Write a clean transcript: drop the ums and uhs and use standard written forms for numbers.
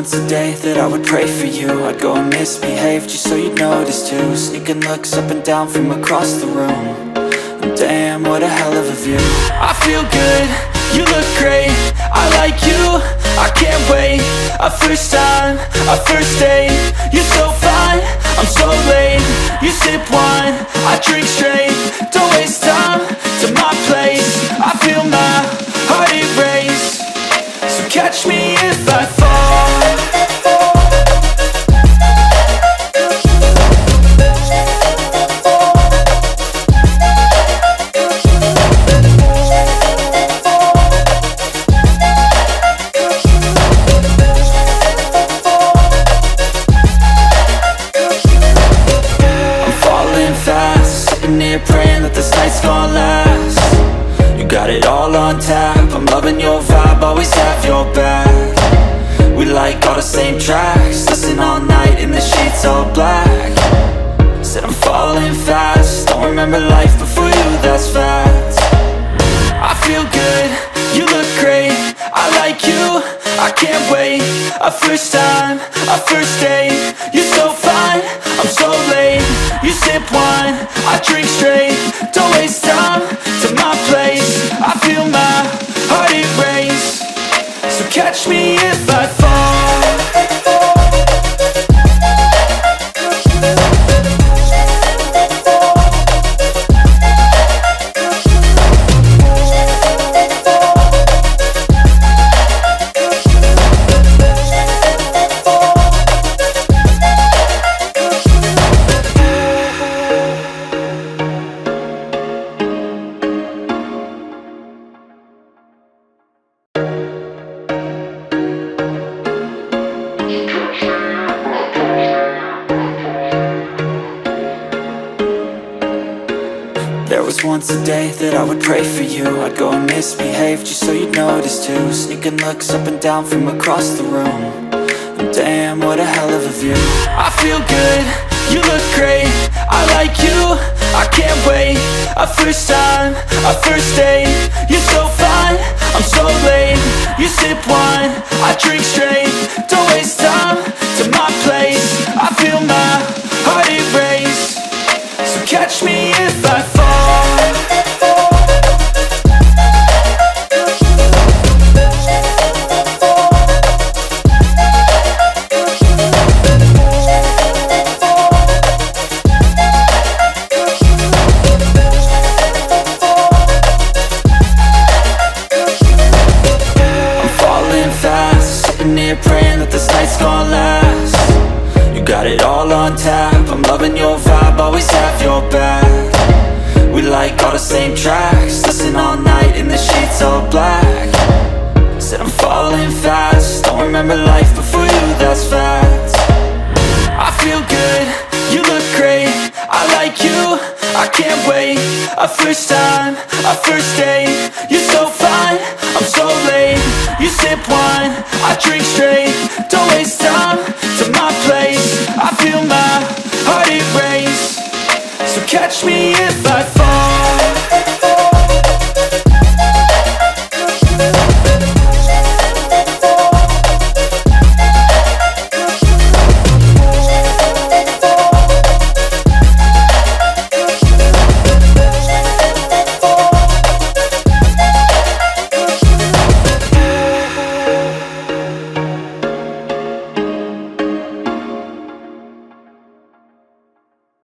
once a day that I would pray for you. I'd go and misbehave just so you'd notice too. Sneaking looks up and down from across the room. And damn, what a hell of a view. I feel good, you look great, I like you, I can't wait. A first time, a first date, you're so fine, I'm so late. You sip wine, I drink straight, don't waste time to my place. I feel my heart erase, so catch me if I fall. Praying that this night's gonna last. You got it all on tap, I'm loving your vibe, always have your back. We like all the same tracks, listen all night in the sheets all black. Said I'm falling fast, don't remember life before you, that's fact. I feel good, you look great, I like you, I can't wait. A first time, a first date, you're so fine, I'm so late. You sip wine, I drink straight, don't waste time to my place. I feel my heart erase, so catch me if I fall. There was once a day that I would pray for you. I'd go and misbehave just so you'd notice too. Sneaking looks up and down from across the room. And damn, what a hell of a view. I feel good, you look great, I like you, I can't wait. A first time, a first date, you're so fine, I'm so late. You sip wine, I drink straight, don't waste time to my place. I feel my heart erase, so catch me if I fall. Praying that this night's gonna last. You got it all on tap, I'm loving your vibe, always have your back. We like all the same tracks, listen all night in the sheets all black. Said I'm falling fast, don't remember life before you, that's fact. I feel good, you look great, I like you, I can't wait. A first time, a first date, you're so fine, I'm so late. You sip wine, I drink straight, don't waste time to my place. I feel my heart erase, so catch me if I fall.